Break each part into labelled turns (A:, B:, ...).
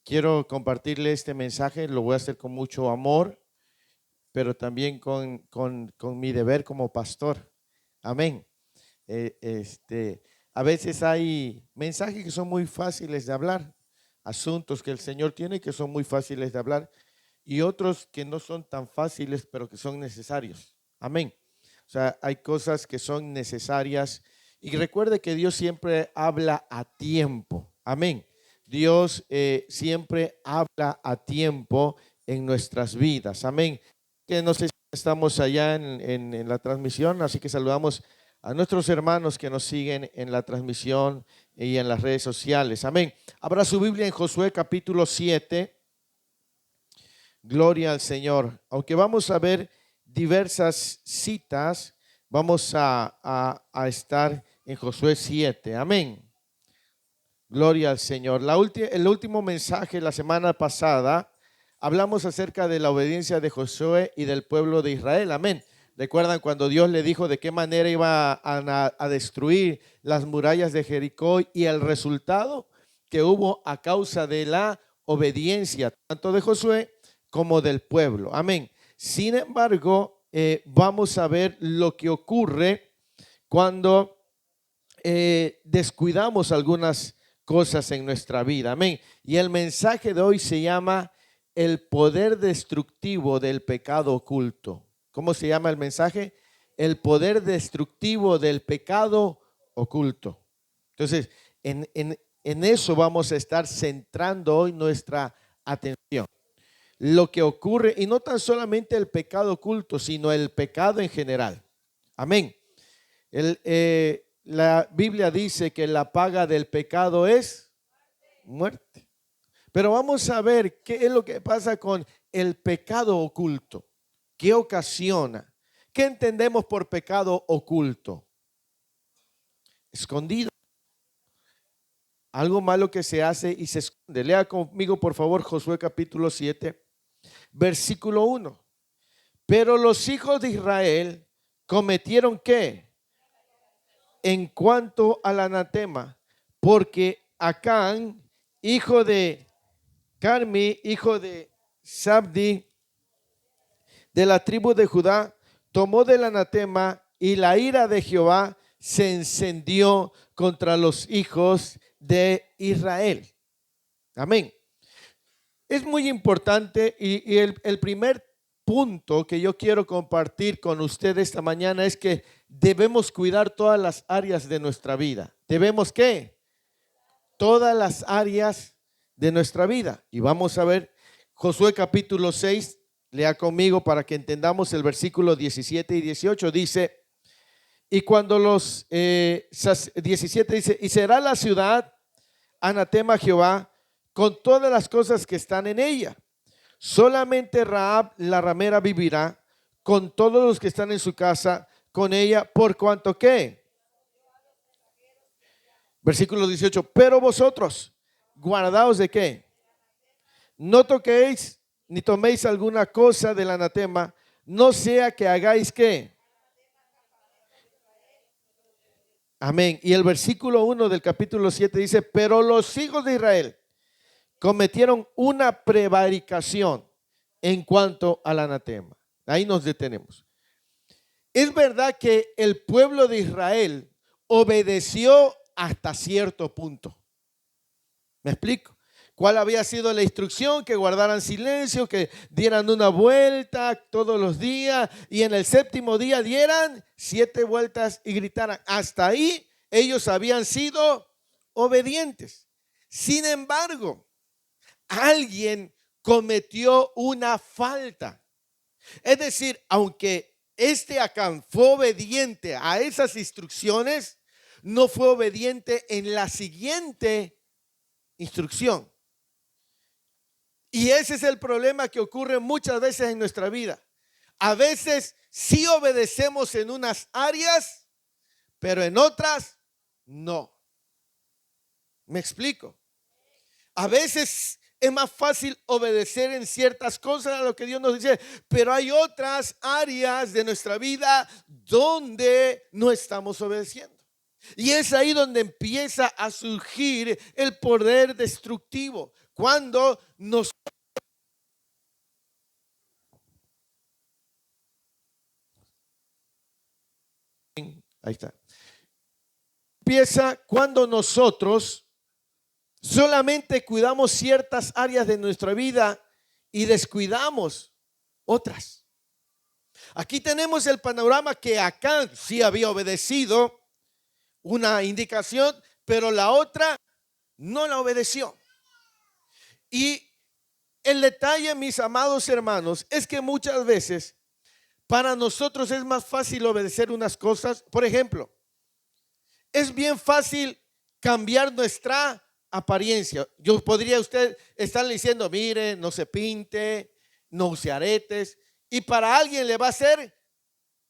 A: Quiero compartirle este mensaje, lo voy a hacer con mucho amor, pero también con mi deber como pastor. Amén. A veces hay mensajes que son muy fáciles de hablar, asuntos que el Señor tiene que son muy fáciles de hablar y otros que no son tan fáciles, pero que son necesarios. Amén. O sea, hay cosas que son necesarias y recuerde que Dios siempre habla a tiempo. Amén. Dios siempre habla a tiempo en nuestras vidas. Amén. Que no sé si estamos allá en la transmisión, así que saludamos a nuestros hermanos que nos siguen en la transmisión y en las redes sociales. Amén. Abra su Biblia en Josué capítulo 7. Gloria al Señor. Aunque vamos a ver diversas citas, vamos a estar en Josué 7. Amén. Gloria al Señor. El último mensaje la semana pasada hablamos acerca de la obediencia de Josué y del pueblo de Israel. Amén. ¿Recuerdan cuando Dios le dijo de qué manera iba a destruir las murallas de Jericó y el resultado que hubo a causa de la obediencia tanto de Josué como del pueblo? Amén. Sin embargo, vamos a ver lo que ocurre cuando descuidamos algunas cosas en nuestra vida. Amén. Y el mensaje de hoy se llama el poder destructivo del pecado oculto. ¿Cómo se llama el mensaje? El poder destructivo del pecado oculto. Entonces, en eso vamos a estar centrando hoy nuestra atención. Lo que ocurre, y no tan solamente el pecado oculto, sino el pecado en general. Amén. La Biblia dice que la paga del pecado es muerte. Pero vamos a ver qué es lo que pasa con el pecado oculto. ¿Qué ocasiona? ¿Qué entendemos por pecado oculto? Escondido. Algo malo que se hace y se esconde. Lea conmigo, por favor, Josué capítulo 7, versículo 1. Pero los hijos de Israel cometieron ¿qué? En cuanto al anatema, porque Acán, hijo de Carmi, hijo de Sabdi, de la tribu de Judá, tomó del anatema y la ira de Jehová se encendió contra los hijos de Israel. Amén. Es muy importante y el primer punto que yo quiero compartir con ustedes esta mañana es que debemos cuidar todas las áreas de nuestra vida. ¿Debemos qué? Todas las áreas de nuestra vida. Y vamos a ver Josué capítulo 6. Lea conmigo para que entendamos el versículo 17 y 18. Dice, y cuando los 17 dice, y será la ciudad anatema a Jehová con todas las cosas que están en ella. Solamente Rahab la ramera vivirá con todos los que están en su casa con ella, por cuanto que. Versículo 18, pero vosotros guardaos de qué. No toquéis ni toméis alguna cosa del anatema, no sea que hagáis qué. Amén. Y el versículo 1 del capítulo 7 dice, pero los hijos de Israel cometieron una prevaricación en cuanto al anatema. Ahí nos detenemos. Es verdad que el pueblo de Israel obedeció hasta cierto punto. ¿Me explico? ¿Cuál había sido la instrucción? Que guardaran silencio, que dieran una vuelta todos los días y en el séptimo día dieran 7 vueltas y gritaran. Hasta ahí ellos habían sido obedientes. Sin embargo, alguien cometió una falta. Es decir, aunque Acán fue obediente a esas instrucciones, no fue obediente en la siguiente instrucción. Y ese es el problema que ocurre muchas veces en nuestra vida. A veces sí obedecemos en unas áreas, pero en otras no. ¿Me explico? A veces es más fácil obedecer en ciertas cosas a lo que Dios nos dice, pero hay otras áreas de nuestra vida donde no estamos obedeciendo. Y es ahí donde empieza a surgir el poder destructivo. cuando nos... Ahí está. Empieza cuando nosotros solamente cuidamos ciertas áreas de nuestra vida y descuidamos otras. Aquí tenemos el panorama que Acán sí había obedecido una indicación, pero la otra no la obedeció. Y el detalle, mis amados hermanos, es que muchas veces para nosotros es más fácil obedecer unas cosas. Por ejemplo, es bien fácil cambiar nuestra apariencia. Yo podría usted estarle diciendo, mire, no se pinte, no use aretes, y para alguien le va a ser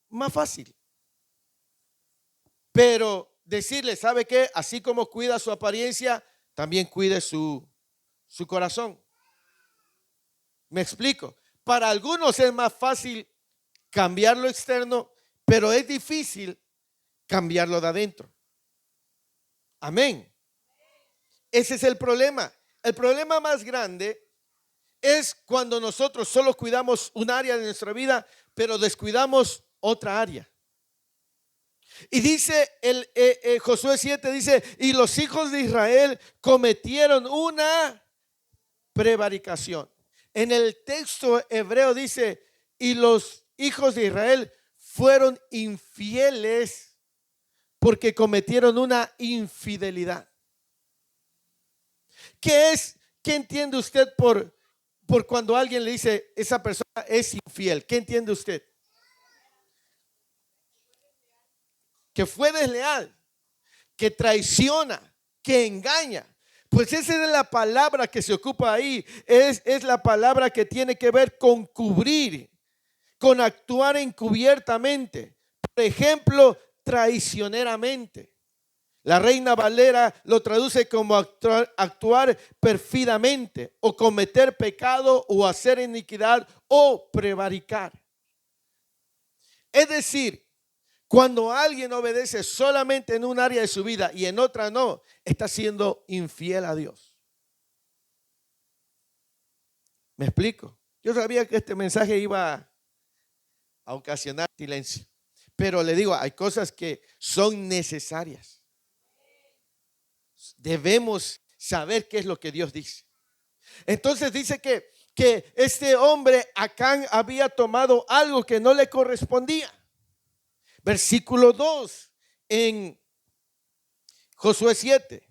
A: más fácil. Pero decirle, ¿sabe qué? Así como cuida su apariencia, también cuide su corazón. Me explico. Para algunos es más fácil cambiar lo externo, pero es difícil cambiarlo de adentro. Amén. Ese es el problema. El problema más grande es cuando nosotros solo cuidamos un área de nuestra vida, pero descuidamos otra área. Y dice Josué 7, dice, y los hijos de Israel cometieron una prevaricación. En el texto hebreo dice, y los hijos de Israel fueron infieles porque cometieron una infidelidad. ¿Qué entiende usted por cuando alguien le dice esa persona es infiel? ¿Qué entiende usted? Que fue desleal, que traiciona, que engaña. Pues esa es la palabra que se ocupa ahí. Es la palabra que tiene que ver con cubrir, con actuar encubiertamente. Por ejemplo, traicioneramente. La Reina Valera lo traduce como actuar pérfidamente, o cometer pecado, o hacer iniquidad, o prevaricar. Es decir, cuando alguien obedece solamente en un área de su vida y en otra no, está siendo infiel a Dios. ¿Me explico? Yo sabía que este mensaje iba a ocasionar silencio, pero le digo, hay cosas que son necesarias. Debemos saber qué es lo que Dios dice. Entonces dice que este hombre Acán había tomado algo que no le correspondía. Versículo 2 en Josué 7.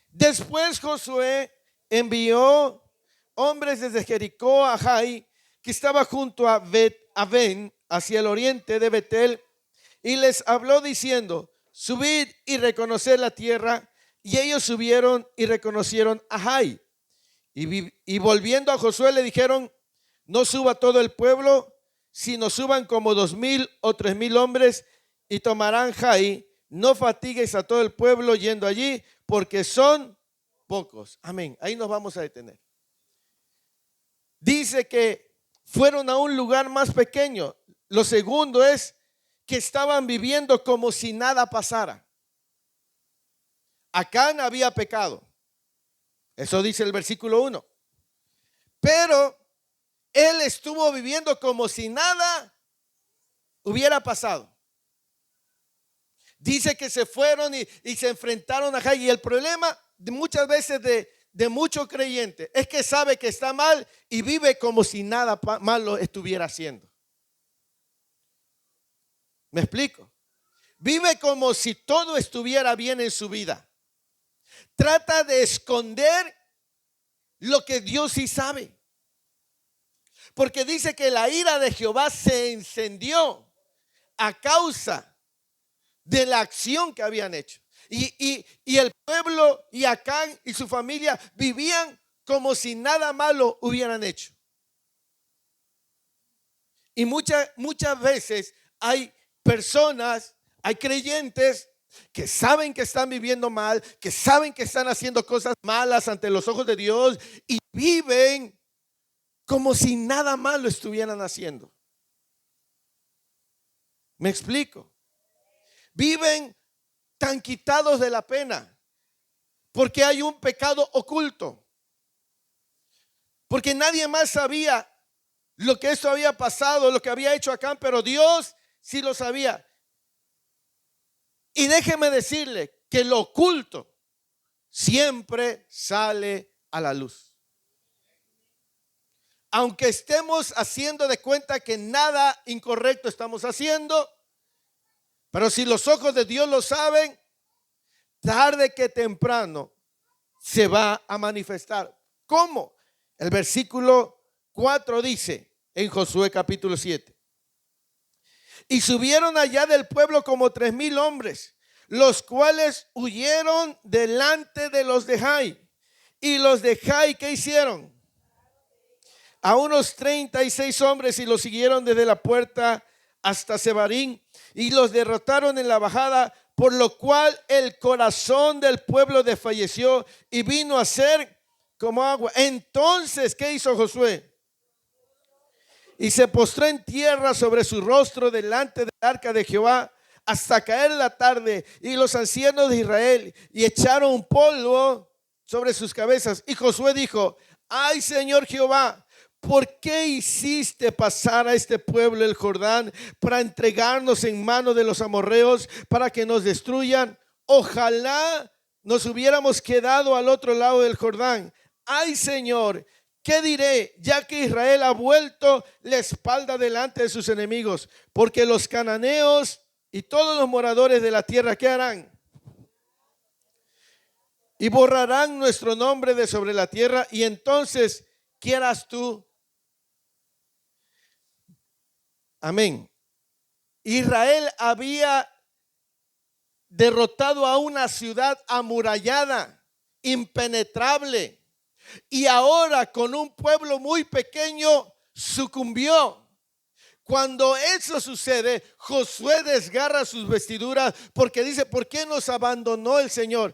A: Después Josué envió hombres desde Jericó a Jai, que estaba junto a Bet-Aven, hacia el oriente de Betel, y les habló diciendo, subid y reconoced la tierra. Y ellos subieron y reconocieron a Jai. Y volviendo a Josué le dijeron, no suba todo el pueblo, sino suban como 2,000 o 3,000 hombres y tomarán Jai. No fatigues a todo el pueblo yendo allí, porque son pocos. Amén. Ahí nos vamos a detener. Dice que fueron a un lugar más pequeño. Lo segundo es que estaban viviendo como si nada pasara. Acán había pecado. Eso dice el versículo 1. Pero él estuvo viviendo como si nada hubiera pasado. Dice que se fueron y se enfrentaron a Jai. Y el problema de muchas veces de muchos creyentes es que sabe que está mal y vive como si nada malo estuviera haciendo. ¿Me explico? Vive como si todo estuviera bien en su vida. Trata de esconder lo que Dios sí sabe. Porque dice que la ira de Jehová se encendió a causa de la acción que habían hecho. Y el pueblo y Acán y su familia vivían como si nada malo hubieran hecho. Y muchas veces hay personas, hay creyentes que saben que están viviendo mal, que saben que están haciendo cosas malas ante los ojos de Dios y viven como si nada malo estuvieran haciendo. ¿Me explico? Viven tan quitados de la pena porque hay un pecado oculto. porque nadie más sabía lo que esto había pasado, lo que había hecho Acán, pero Dios sí lo sabía. Y déjeme decirle que lo oculto siempre sale a la luz. Aunque estemos haciendo de cuenta que nada incorrecto estamos haciendo, pero si los ojos de Dios lo saben, tarde que temprano se va a manifestar. ¿Cómo? El versículo 4 dice en Josué capítulo 7. Y subieron allá del pueblo como 3,000 hombres, los cuales huyeron delante de los de Jai. Y los de Jai, ¿qué hicieron? A unos 36 hombres, y los siguieron desde la puerta hasta Sebarín, y los derrotaron en la bajada, por lo cual el corazón del pueblo desfalleció y vino a ser como agua. Entonces, ¿qué hizo Josué? Y se postró en tierra sobre su rostro delante del arca de Jehová hasta caer la tarde, y los ancianos de Israel y echaron polvo sobre sus cabezas. Y Josué dijo: ay, Señor Jehová, ¿por qué hiciste pasar a este pueblo el Jordán para entregarnos en mano de los amorreos para que nos destruyan? Ojalá nos hubiéramos quedado al otro lado del Jordán. Ay, Señor, ¿qué diré? Ya que Israel ha vuelto la espalda delante de sus enemigos, porque los cananeos y todos los moradores de la tierra, ¿qué harán? Y borrarán nuestro nombre de sobre la tierra. Y entonces, ¿qué harás tú? Amén. Israel había derrotado a una ciudad amurallada, impenetrable, y ahora con un pueblo muy pequeño sucumbió. Cuando eso sucede, Josué desgarra sus vestiduras porque dice: ¿por qué nos abandonó el Señor?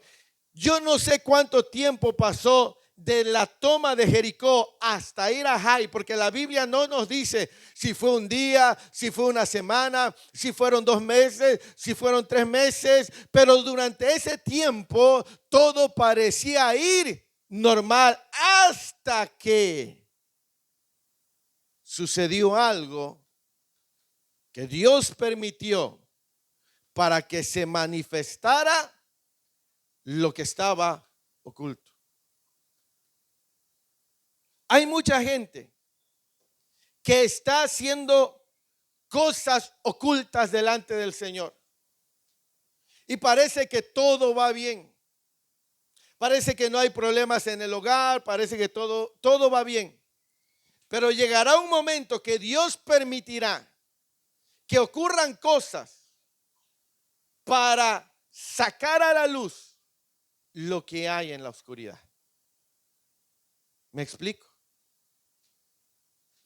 A: Yo no sé cuánto tiempo pasó de la toma de Jericó hasta ir a Jai, porque la Biblia no nos dice si fue un día, si fue una semana, si fueron 2 meses, si fueron 3 meses, pero durante ese tiempo todo parecía ir normal hasta que sucedió algo que Dios permitió para que se manifestara lo que estaba oculto. Hay mucha gente que está haciendo cosas ocultas delante del Señor y parece que todo va bien. Parece que no hay problemas en el hogar, parece que todo va bien. Pero llegará un momento que Dios permitirá que ocurran cosas para sacar a la luz lo que hay en la oscuridad. ¿Me explico?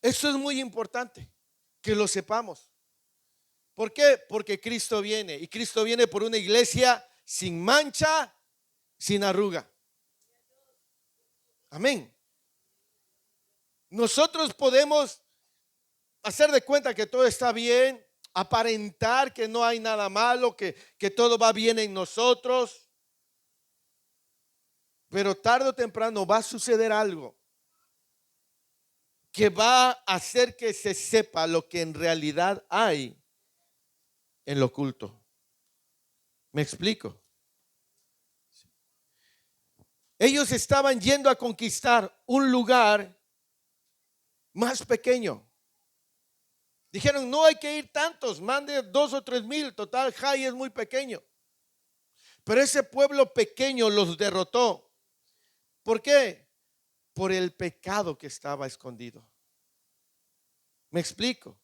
A: Eso es muy importante que lo sepamos. ¿Por qué? Porque Cristo viene, y Cristo viene por una iglesia sin mancha, sin arruga. Amén. Nosotros podemos hacer de cuenta que todo está bien, aparentar que no hay nada malo, que todo va bien en nosotros, pero tarde o temprano va a suceder algo que va a hacer que se sepa lo que en realidad hay en lo oculto. ¿Me explico? Ellos estaban yendo a conquistar un lugar más pequeño. Dijeron: no hay que ir tantos, mande 2 o 3 mil, total, Jai es muy pequeño. Pero ese pueblo pequeño los derrotó. ¿Por qué? Por el pecado que estaba escondido. ¿Me explico?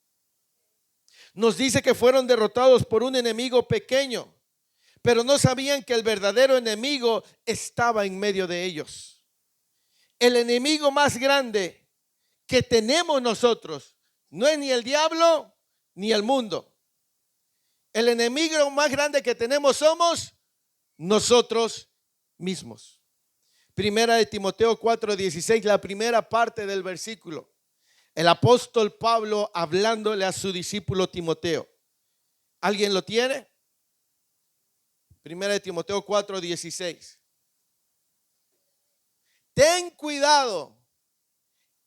A: Nos dice que fueron derrotados por un enemigo pequeño, pero no sabían que el verdadero enemigo estaba en medio de ellos. El enemigo más grande que tenemos nosotros no es ni el diablo ni el mundo. El enemigo más grande que tenemos somos nosotros mismos. Primera de Timoteo 4:16, la primera parte del versículo. El apóstol Pablo hablándole a su discípulo Timoteo. ¿Alguien lo tiene? Primera de Timoteo 4:16. Ten cuidado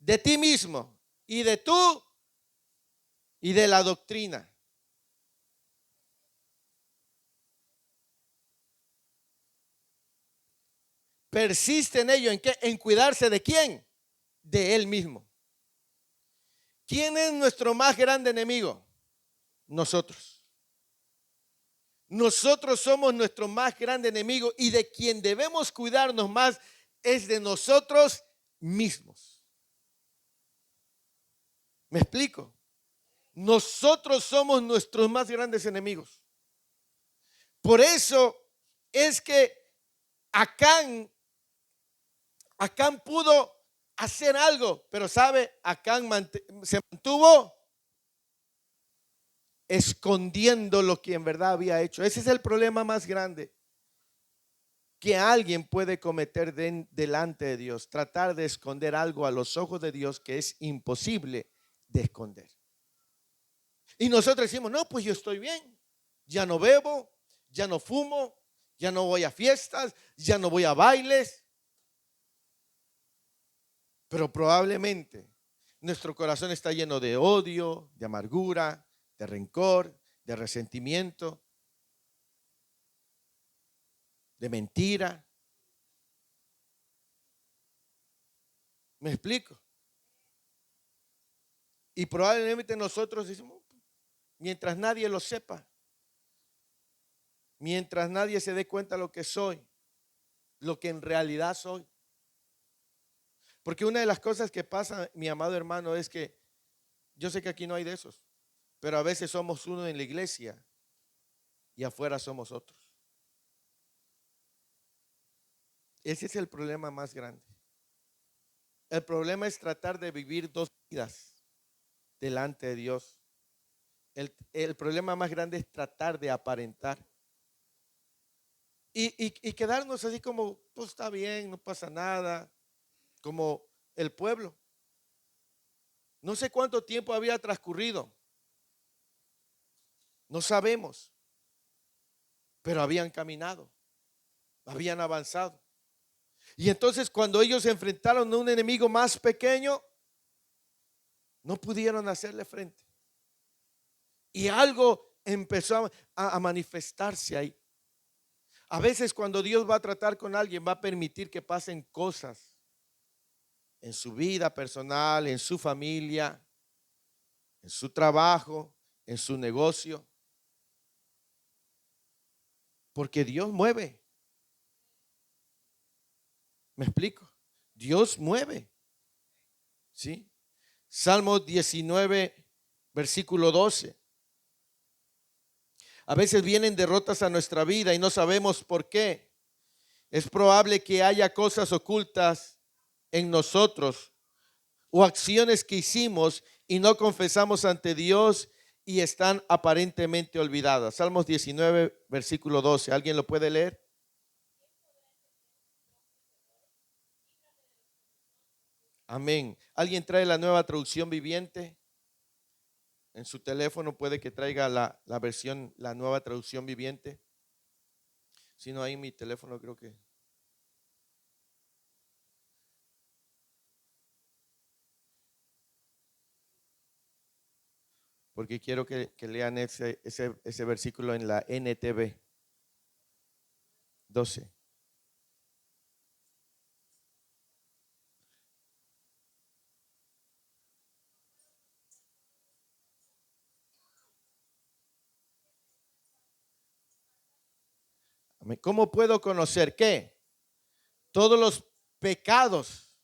A: de ti mismo y de tú y de la doctrina. Persiste en ello, ¿en qué? En cuidarse de quién, de él mismo. ¿Quién es nuestro más grande enemigo? Nosotros. Nosotros somos nuestro más grande enemigo y de quien debemos cuidarnos más es de nosotros mismos. ¿Me explico? Nosotros somos nuestros más grandes enemigos. Por eso es que Acán pudo hacer algo, pero ¿sabe? Acán se mantuvo escondiendo lo que en verdad había hecho. Ese es el problema más grande que alguien puede cometer delante de Dios, tratar de esconder algo a los ojos de Dios que es imposible de esconder. Y nosotros decimos, no, pues yo estoy bien, ya no bebo, ya no fumo, ya no voy a fiestas, ya no voy a bailes. Pero probablemente nuestro corazón está lleno de odio, de amargura, de rencor, de resentimiento, de mentira. ¿Me explico? Y probablemente nosotros decimos, mientras nadie lo sepa, mientras nadie se dé cuenta lo que soy, lo que en realidad soy. Porque una de las cosas que pasa, mi amado hermano, es que yo sé que aquí no hay de esos, pero a veces somos uno en la iglesia y afuera somos otros. Ese es el problema más grande. El problema es tratar de vivir dos vidas delante de Dios. El problema más grande es tratar de aparentar. Y quedarnos así como, pues está bien, no pasa nada, como el pueblo. No sé cuánto tiempo había transcurrido, no sabemos, pero habían caminado, habían avanzado. Y entonces cuando ellos se enfrentaron a un enemigo más pequeño, no pudieron hacerle frente. Y algo empezó a manifestarse ahí. A veces cuando Dios va a tratar con alguien, va a permitir que pasen cosas en su vida personal, en su familia, en su trabajo, en su negocio. Porque Dios mueve. ¿Me explico? Dios mueve. ¿Sí? Salmo 19, versículo 12. A veces vienen derrotas a nuestra vida y no sabemos por qué. Es probable que haya cosas ocultas en nosotros o acciones que hicimos y no confesamos ante Dios y están aparentemente olvidadas. Salmos 19, versículo 12. ¿Alguien lo puede leer? Amén. ¿Alguien trae la nueva traducción viviente? En su teléfono puede que traiga la versión, la nueva traducción viviente. Si no, ahí en mi teléfono creo que. Porque quiero que lean ese versículo en la NTV 12. ¿Cómo puedo conocer qué? Todos los pecados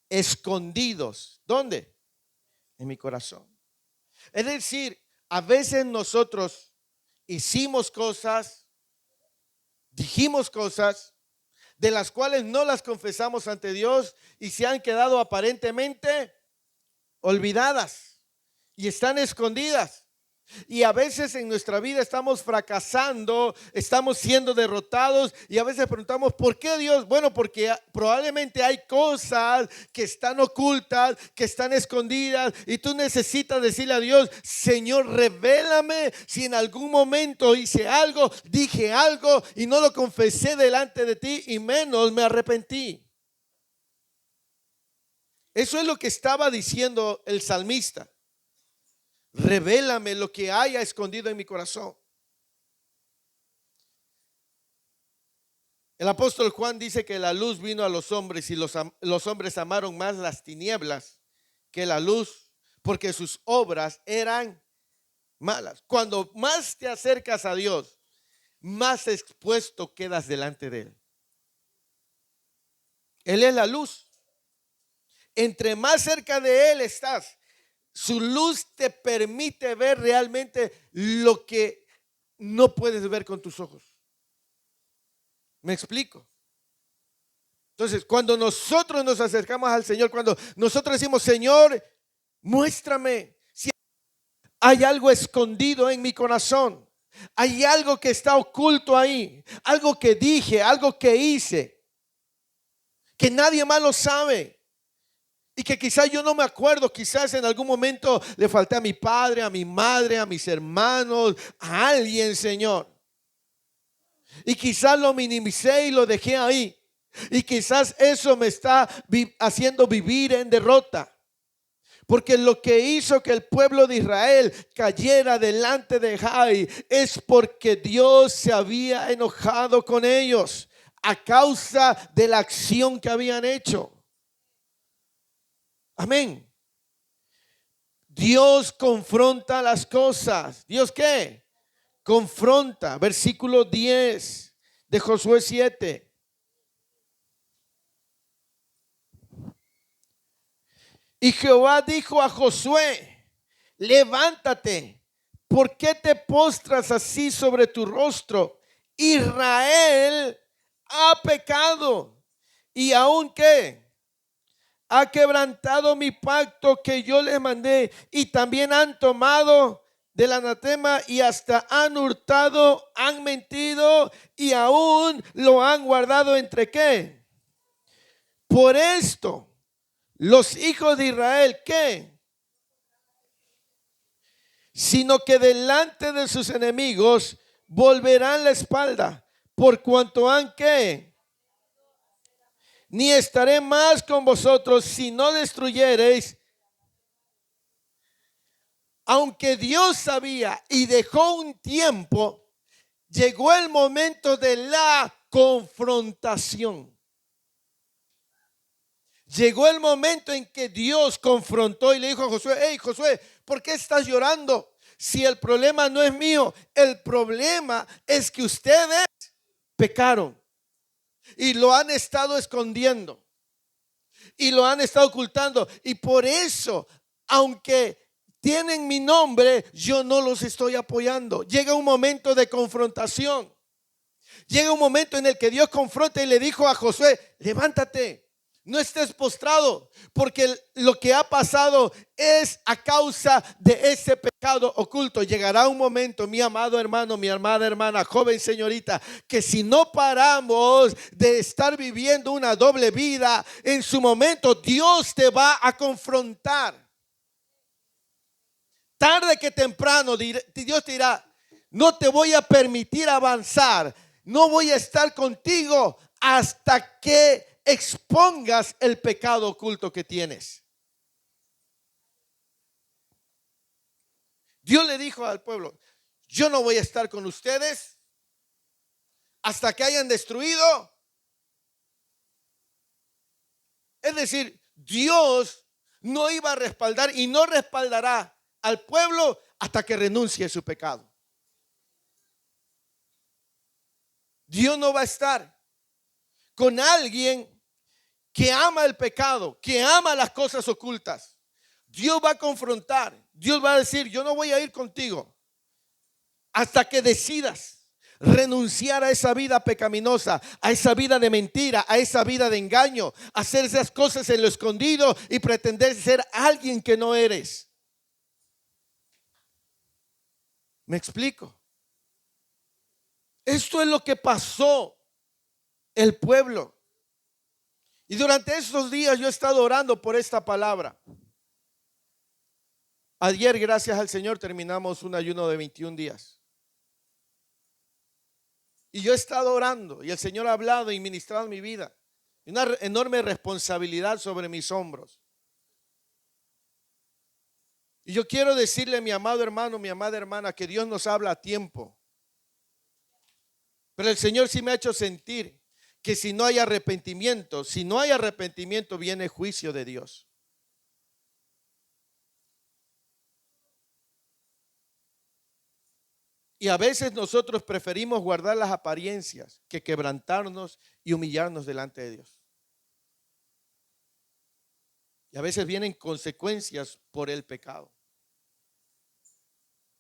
A: escondidos. ¿Dónde? En mi corazón. Es decir, a veces nosotros hicimos cosas, dijimos cosas de las cuales no las confesamos ante Dios y se han quedado aparentemente olvidadas y están escondidas. Y a veces en nuestra vida estamos fracasando, estamos siendo derrotados y a veces preguntamos, ¿por qué Dios? Bueno, porque probablemente hay cosas que están ocultas, que están escondidas y tú necesitas decirle a Dios, Señor, revélame si en algún momento hice algo, dije algo y no lo confesé delante de ti y menos me arrepentí. Eso es lo que estaba diciendo el salmista. Revélame lo que haya escondido en mi corazón. El apóstol Juan dice que la luz vino a los hombres y los hombres amaron más las tinieblas que la luz, porque sus obras eran malas. Cuando más te acercas a Dios, más expuesto quedas delante de Él. Él es la luz. Entre más cerca de Él estás, su luz te permite ver realmente lo que no puedes ver con tus ojos. ¿Me explico? Entonces, cuando nosotros nos acercamos al Señor, cuando nosotros decimos, Señor, muéstrame si hay algo escondido en mi corazón, hay algo que está oculto ahí, algo que dije, algo que hice, que nadie más lo sabe. Y que quizás yo no me acuerdo, quizás en algún momento le falté a mi padre, a mi madre, a mis hermanos, a alguien, Señor. Y quizás lo minimicé y lo dejé ahí. Y quizás eso me está haciendo vivir en derrota. Porque lo que hizo que el pueblo de Israel cayera delante de Jai es porque Dios se había enojado con ellos a causa de la acción que habían hecho. Amén. Dios confronta las cosas. ¿Dios qué? Confronta. Versículo 10 de Josué 7. Y Jehová dijo a Josué: levántate, ¿por qué te postras así sobre tu rostro? Israel ha pecado. ¿Y aún qué? Ha quebrantado mi pacto que yo les mandé, y también han tomado del anatema y hasta han hurtado, han mentido y aún lo han guardado entre qué. Por esto los hijos de Israel, ¿qué? Sino que delante de sus enemigos volverán la espalda, por cuanto han ¿qué? Ni estaré más con vosotros si no destruyereis. Aunque Dios sabía y dejó un tiempo, llegó el momento de la confrontación. Llegó el momento en que Dios confrontó y le dijo a Josué: hey Josué, ¿por qué estás llorando? Si el problema no es mío, el problema es que ustedes pecaron y lo han estado escondiendo y lo han estado ocultando, y por eso, aunque tienen mi nombre, yo no los estoy apoyando. Llega un momento de confrontación. Llega un momento en el que Dios confronta y le dijo a Josué: levántate, no estés postrado, porque lo que ha pasado es a causa de ese pecado oculto. Llegará un momento, mi amado hermano, mi amada hermana, joven señorita, que si no paramos de estar viviendo una doble vida, en su momento Dios te va a confrontar. Tarde que temprano Dios te dirá: no te voy a permitir avanzar, no voy a estar contigo hasta que expongas el pecado oculto que tienes. Dios le dijo al pueblo: yo no voy a estar con ustedes hasta que hayan destruido. Es decir, Dios no iba a respaldar y no respaldará al pueblo hasta que renuncie a su pecado. Dios no va a estar con alguien que ama el pecado, que ama las cosas ocultas. Dios va a confrontar. Dios va a decir: yo no voy a ir contigo hasta que decidas renunciar a esa vida pecaminosa, a esa vida de mentira, a esa vida de engaño, hacer esas cosas en lo escondido y pretender ser alguien que no eres. ¿Me explico? Esto es lo que pasó el pueblo. Y durante estos días yo he estado orando por esta palabra. Ayer, gracias al Señor, terminamos un ayuno de 21 días. Y yo he estado orando y el Señor ha hablado y ministrado en mi vida. Una enorme responsabilidad sobre mis hombros. Y yo quiero decirle, mi amado hermano, mi amada hermana, que Dios nos habla a tiempo. Pero el Señor sí me ha hecho sentir que si no hay arrepentimiento, viene juicio de Dios. Y a veces nosotros preferimos guardar las apariencias que quebrantarnos y humillarnos delante de Dios. Y a veces vienen consecuencias por el pecado.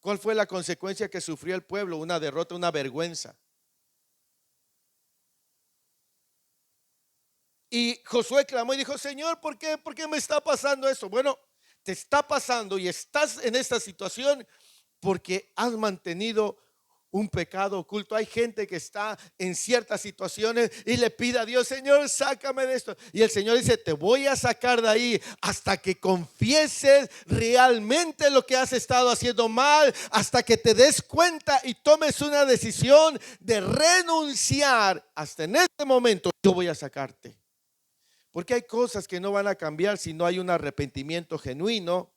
A: ¿Cuál fue la consecuencia que sufrió el pueblo? Una derrota, una vergüenza. Y Josué clamó y dijo, Señor, ¿por qué me está pasando esto? Bueno, te está pasando y estás en esta situación porque has mantenido un pecado oculto. Hay gente que está en ciertas situaciones y le pide a Dios, Señor, sácame de esto. Y el Señor dice, te voy a sacar de ahí hasta que confieses realmente lo que has estado haciendo mal, hasta que te des cuenta y tomes una decisión de renunciar. Hasta en este momento yo voy a sacarte. Porque hay cosas que no van a cambiar si no hay un arrepentimiento genuino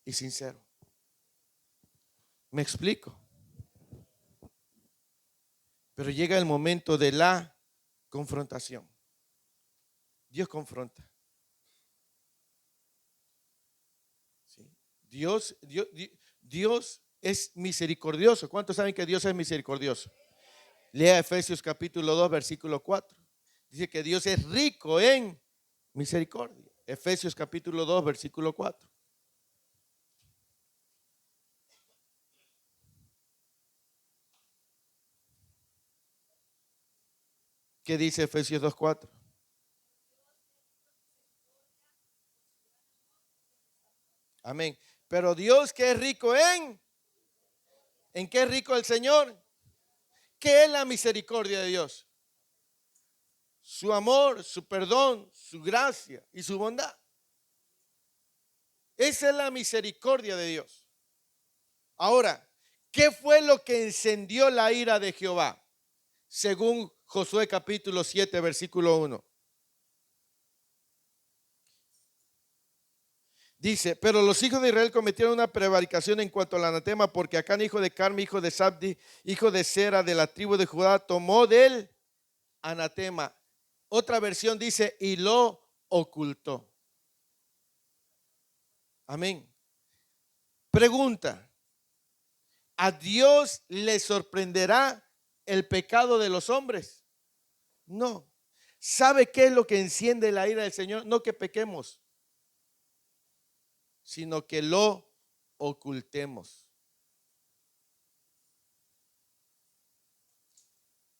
A: y sincero. ¿Me explico? Pero llega el momento de la confrontación. Dios confronta. ¿Sí? Dios es misericordioso. ¿Cuántos saben que Dios es misericordioso? Lea Efesios capítulo 2, versículo 4. Dice que Dios es rico en misericordia. Efesios capítulo 2, versículo 4. ¿Qué dice Efesios 2, 4? Amén. Pero Dios que es rico ¿en qué es rico el Señor? ¿Qué es la misericordia de Dios? Su amor, su perdón, su gracia y su bondad. Esa es la misericordia de Dios. Ahora, ¿qué fue lo que encendió la ira de Jehová? Según Josué capítulo 7, versículo 1. Dice, pero los hijos de Israel cometieron una prevaricación en cuanto al anatema, porque Acán, hijo de Carmi, hijo de Sabdi, hijo de Sera, de la tribu de Judá, tomó del anatema. Otra versión dice, y lo ocultó. Amén. Pregunta, ¿a Dios le sorprenderá el pecado de los hombres? No. ¿Sabe qué es lo que enciende la ira del Señor? No que pequemos, sino que lo ocultemos.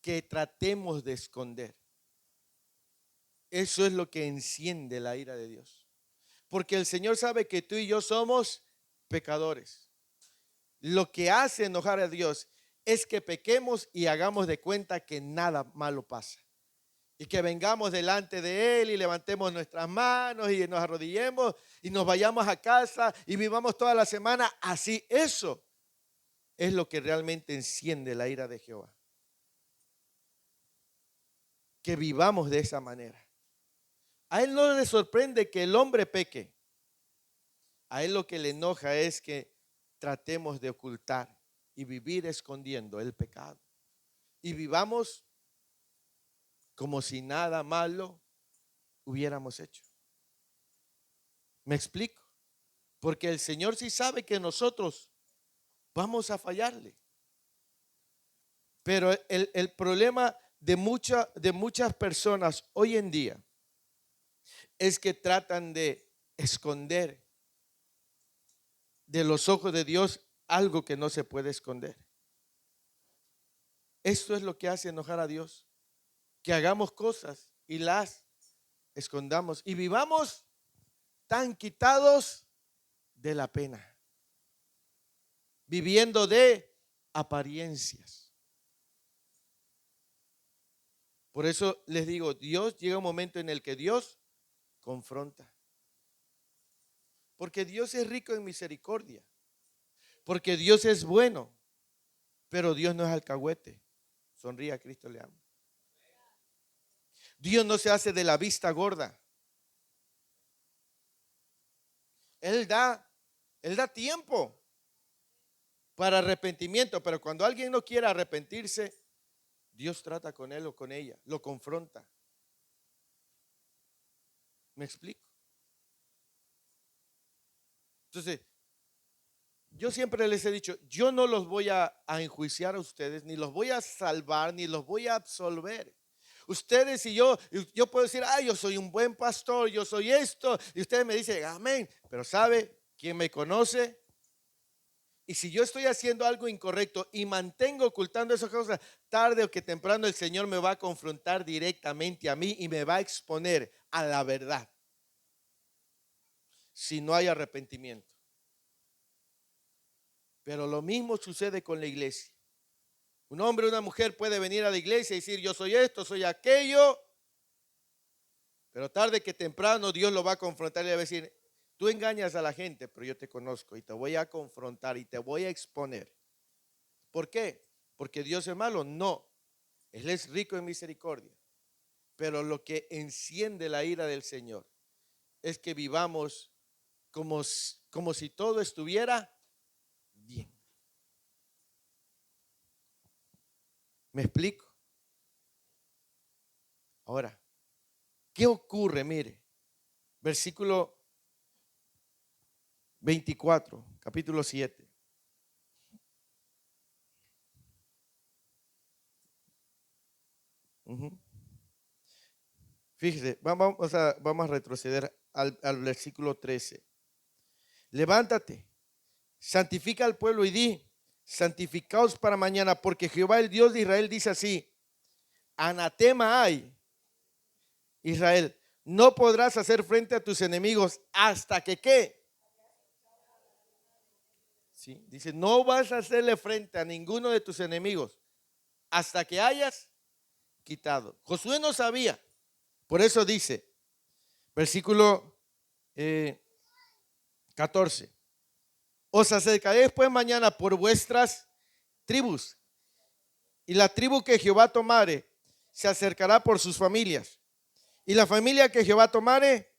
A: Que tratemos de esconder. Eso es lo que enciende la ira de Dios. Porque el Señor sabe que tú y yo somos pecadores. Lo que hace enojar a Dios es que pequemos y hagamos de cuenta que nada malo pasa. Y que vengamos delante de Él y levantemos nuestras manos y nos arrodillemos y nos vayamos a casa y vivamos toda la semana así. Eso es lo que realmente enciende la ira de Jehová. Que vivamos de esa manera. A Él no le sorprende que el hombre peque. A Él lo que le enoja es que tratemos de ocultar y vivir escondiendo el pecado. Y vivamos como si nada malo hubiéramos hecho. ¿Me explico? Porque el Señor sí sabe que nosotros vamos a fallarle. Pero el problema de muchas personas hoy en día es que tratan de esconder de los ojos de Dios algo que no se puede esconder. Esto es lo que hace enojar a Dios. Que hagamos cosas y las escondamos y vivamos tan quitados de la pena, viviendo de apariencias. Por eso les digo, Dios llega un momento en el que Dios confronta. Porque Dios es rico en misericordia. Porque Dios es bueno. Pero Dios no es alcahuete. Sonríe, a Cristo le ama. Dios no se hace de la vista gorda. Él da Él da tiempo para arrepentimiento, pero cuando alguien no quiere arrepentirse, Dios trata con él o con ella, lo confronta. ¿Me explico? Entonces, yo siempre les he dicho, yo no los voy a enjuiciar a ustedes, ni los voy a salvar, ni los voy a absolver. Ustedes y yo puedo decir, yo soy un buen pastor, yo soy esto, y ustedes me dicen, amén. Pero ¿sabe quién me conoce? Y si yo estoy haciendo algo incorrecto y mantengo ocultando esas cosas, tarde o que temprano el Señor me va a confrontar directamente a mí y me va a exponer a la verdad. Si no hay arrepentimiento. Pero lo mismo sucede con la iglesia. Un hombre o una mujer puede venir a la iglesia y decir, yo soy esto, soy aquello. Pero tarde que temprano Dios lo va a confrontar y le va a decir, tú engañas a la gente, pero yo te conozco y te voy a confrontar y te voy a exponer. ¿Por qué? ¿Porque Dios es malo? No. Él es rico en misericordia. Pero lo que enciende la ira del Señor es que vivamos como si todo estuviera bien. ¿Me explico? Ahora, ¿qué ocurre? Mire, versículo 24, capítulo 7. Fíjese, vamos a retroceder al versículo 13. Levántate, santifica al pueblo y di, santificaos para mañana, porque Jehová el Dios de Israel dice así, anatema hay, Israel, no podrás hacer frente a tus enemigos hasta que ¿qué? ¿Sí? Dice, no vas a hacerle frente a ninguno de tus enemigos hasta que hayas quitado. Josué no sabía, por eso dice, versículo 14. Os acercaréis pues mañana por vuestras tribus, y la tribu que Jehová tomare se acercará por sus familias, y la familia que Jehová tomare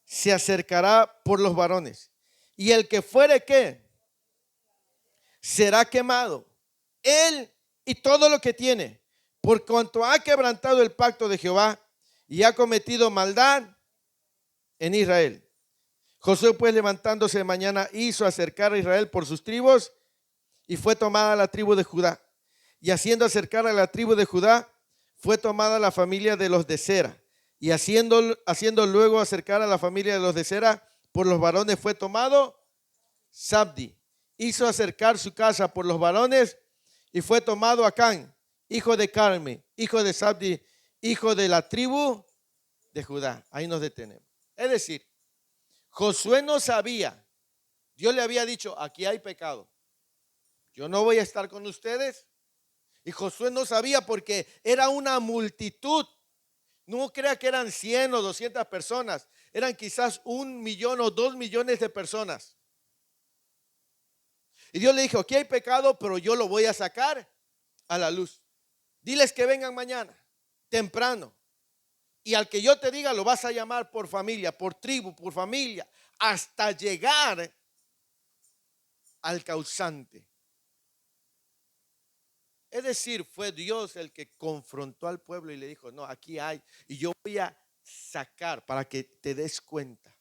A: se acercará por los varones, y el que fuere ¿qué? Será quemado, él y todo lo que tiene, por cuanto ha quebrantado el pacto de Jehová y ha cometido maldad en Israel. Josué pues levantándose de mañana hizo acercar a Israel por sus tribus y fue tomada la tribu de Judá. Y haciendo acercar a la tribu de Judá fue tomada la familia de los de Sera. Y haciendo luego acercar a la familia de los de Sera por los varones fue tomado Sabdi. Hizo acercar su casa por los varones y fue tomado Acán, hijo de Carmi, hijo de Sabdi, hijo de la tribu de Judá. Ahí nos detenemos. Es decir, Josué no sabía. Dios le había dicho, aquí hay pecado. Yo no voy a estar con ustedes. Y Josué no sabía porque era una multitud. No crea que eran 100 o 200 personas. Eran quizás 1 millón o 2 millones de personas. Y Dios le dijo, aquí hay pecado, pero yo lo voy a sacar a la luz. Diles que vengan mañana, temprano. Y al que yo te diga lo vas a llamar por familia, por tribu, por familia, hasta llegar al causante. Es decir, fue Dios el que confrontó al pueblo y le dijo, no, aquí hay, y yo voy a sacar para que te des cuenta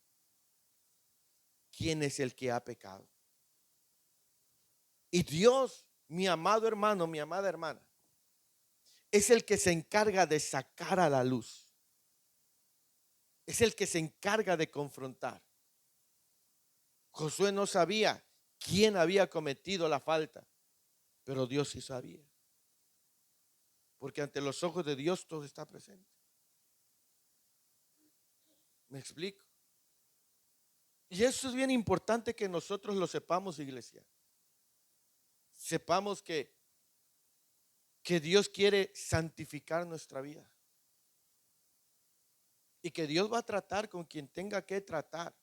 A: quién es el que ha pecado. Y Dios, mi amado hermano, mi amada hermana, es el que se encarga de sacar a la luz. Es el que se encarga de confrontar. Josué no sabía quién había cometido la falta, pero Dios sí sabía. Porque ante los ojos de Dios todo está presente. ¿Me explico? Y eso es bien importante que nosotros lo sepamos, iglesia. Sepamos que Dios quiere santificar nuestra vida. Y que Dios va a tratar con quien tenga que tratar.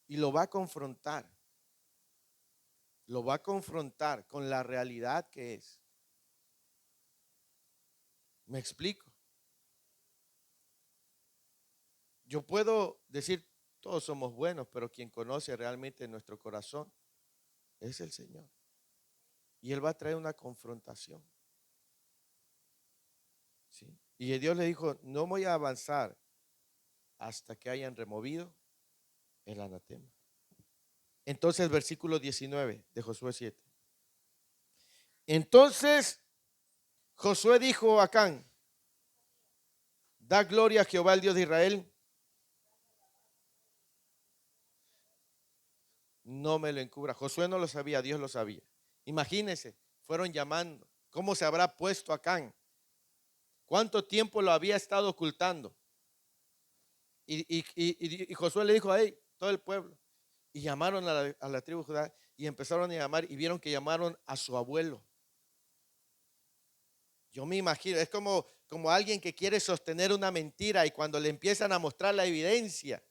A: Y lo va a confrontar. Lo va a confrontar con la realidad que es. ¿Me explico? Yo puedo decir, Todos somos buenos, pero quien conoce realmente nuestro corazón es el Señor. Y Él va a traer una confrontación. ¿Sí? Y Dios le dijo, no voy a avanzar hasta que hayan removido el anatema. Entonces, versículo 19 de Josué 7. Entonces Josué dijo a Acán, da gloria a Jehová, el Dios de Israel. No me lo encubra. Josué no lo sabía, Dios lo sabía. Imagínense, fueron llamando. ¿Cómo se habrá puesto Acán? ¿Cuánto tiempo lo había estado ocultando? Y Josué le dijo a él, todo el pueblo. Y llamaron a la tribu de Judá y empezaron a llamar y vieron que llamaron a su abuelo. Yo me imagino, es como alguien que quiere sostener una mentira y cuando le empiezan a mostrar la evidencia.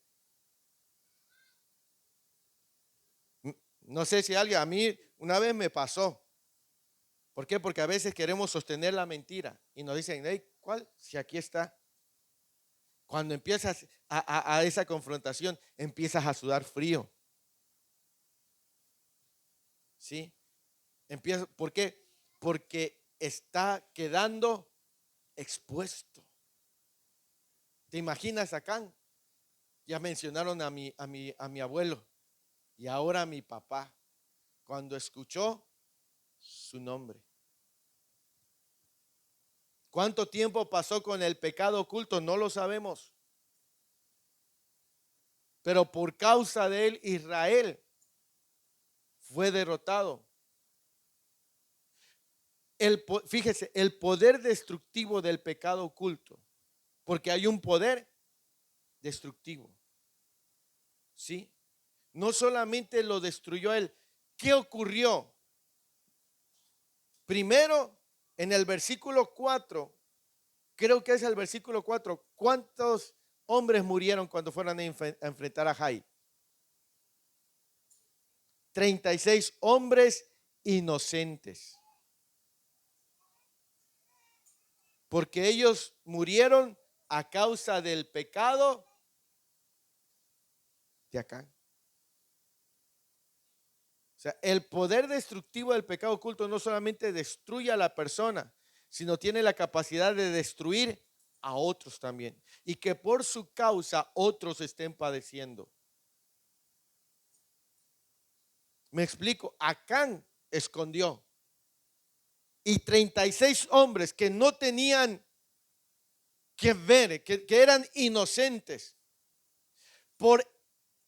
A: No sé si alguien, a mí una vez me pasó. ¿Por qué? Porque a veces queremos sostener la mentira y nos dicen, hey, ¿cuál? Si aquí está. Cuando empiezas a esa confrontación, empiezas a sudar frío. ¿Sí? ¿Por qué? Porque está quedando expuesto. ¿Te imaginas acá? Ya mencionaron a mi abuelo y ahora a mi papá. Cuando escuchó su nombre. ¿Cuánto tiempo pasó con el pecado oculto? No lo sabemos. Pero por causa de él, Israel fue derrotado. Fíjese, el poder destructivo del pecado oculto. Porque hay un poder destructivo. ¿Sí? No solamente lo destruyó él. ¿Qué ocurrió? Primero, en el versículo 4, creo que es el versículo 4, ¿cuántos hombres murieron cuando fueron a enfrentar a Jai? 36 hombres inocentes. Porque ellos murieron a causa del pecado de Acán. O sea, el poder destructivo del pecado oculto no solamente destruye a la persona, sino tiene la capacidad de destruir a otros también. Y que por su causa otros estén padeciendo. Me explico, Acán escondió. Y 36 hombres que no tenían que ver, que eran inocentes, por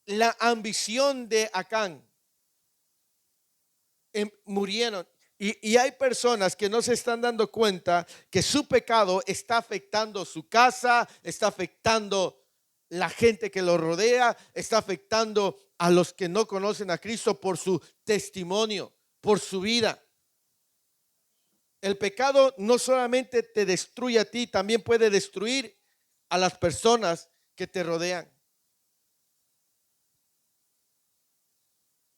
A: la ambición de Acán, murieron. Y hay personas que no se están dando cuenta que su pecado está afectando su casa, está afectando la gente que lo rodea, está afectando a los que no conocen a Cristo por su testimonio, por su vida. El pecado no solamente te destruye a ti, también puede destruir a las personas que te rodean.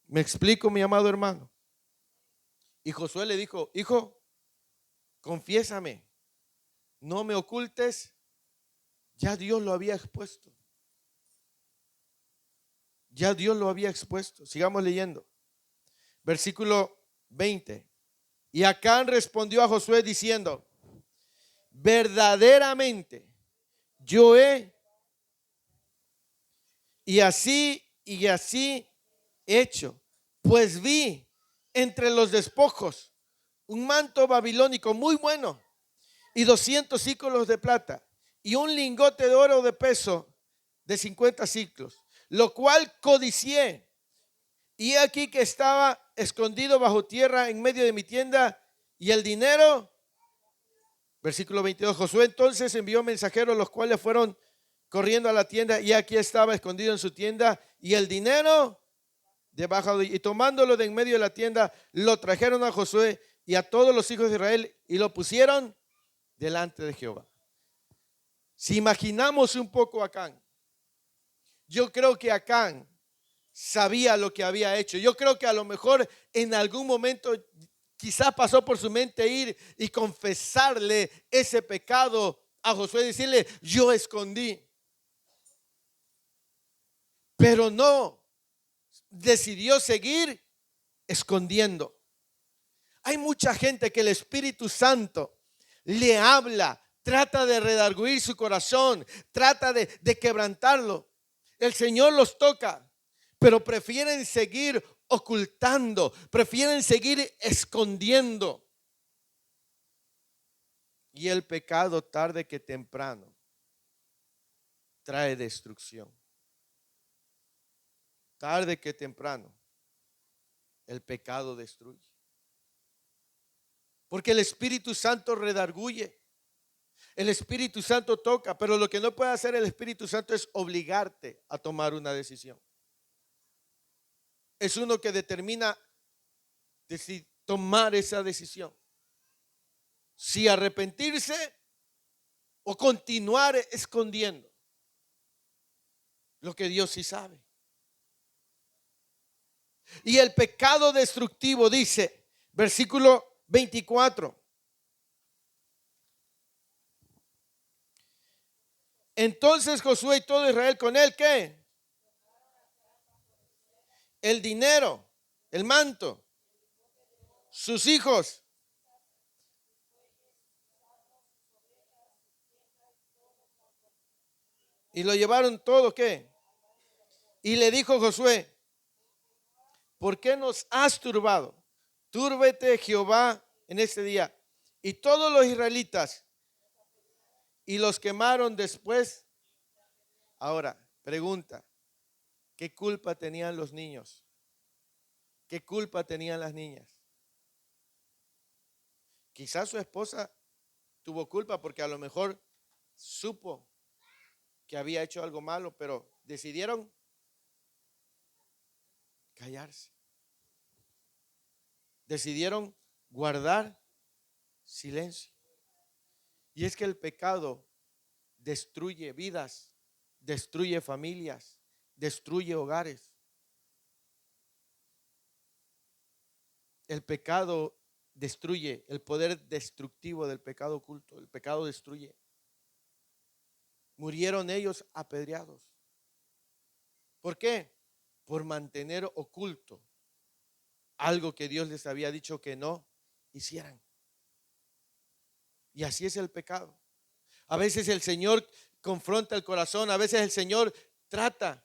A: ¿Me explico, mi amado hermano? Y Josué le dijo, hijo, confiésame, no me ocultes, ya Dios lo había expuesto. Ya Dios lo había expuesto. Sigamos leyendo. Versículo 20. Y Acán respondió a Josué diciendo, verdaderamente yo he y así hecho, pues vi entre los despojos un manto babilónico muy bueno y 200 siclos de plata y un lingote de oro de peso de 50 siclos, lo cual codicié. Y aquí que estaba escondido bajo tierra en medio de mi tienda, y el dinero, versículo 22, Josué entonces envió mensajeros, los cuales fueron corriendo a la tienda, y aquí estaba escondido en su tienda, y el dinero debajo y tomándolo de en medio de la tienda, lo trajeron a Josué y a todos los hijos de Israel, y lo pusieron delante de Jehová. Si imaginamos un poco a Acán, yo creo que Acán sabía lo que había hecho. Yo creo que a lo mejor en algún momento quizás pasó por su mente ir y confesarle ese pecado a Josué y decirle, yo escondí. pero no, decidió seguir escondiendo. Hay mucha gente que el Espíritu Santo le habla, trata de redarguir su corazón, trata de quebrantarlo. El Señor los toca, pero prefieren seguir ocultando, prefieren seguir escondiendo. Y el pecado, tarde que temprano, trae destrucción. Tarde que temprano, el pecado destruye. Porque el Espíritu Santo redarguye. El Espíritu Santo toca, pero lo que no puede hacer el Espíritu Santo es obligarte a tomar una decisión. Es uno que determina tomar esa decisión. Si arrepentirse o continuar escondiendo lo que Dios sí sabe. Y el pecado destructivo dice, versículo 24. Entonces Josué y todo Israel con él, ¿qué? El dinero, el manto, sus hijos. Y lo llevaron todo, ¿qué? Y le dijo Josué, ¿por qué nos has turbado? Túrbete Jehová en este día. Y todos los israelitas, y los quemaron después. Ahora, pregunta, ¿qué culpa tenían los niños? ¿Qué culpa tenían las niñas? Quizás su esposa tuvo culpa porque a lo mejor supo que había hecho algo malo, pero decidieron callarse. Decidieron guardar silencio. Y es que el pecado destruye vidas, destruye familias, destruye hogares. El pecado destruye, el poder destructivo del pecado oculto, el pecado destruye. Murieron ellos apedreados. ¿Por qué? Por mantener oculto algo que Dios les había dicho que no hicieran. Y así es el pecado. A veces el Señor confronta el corazón, a veces el Señor trata,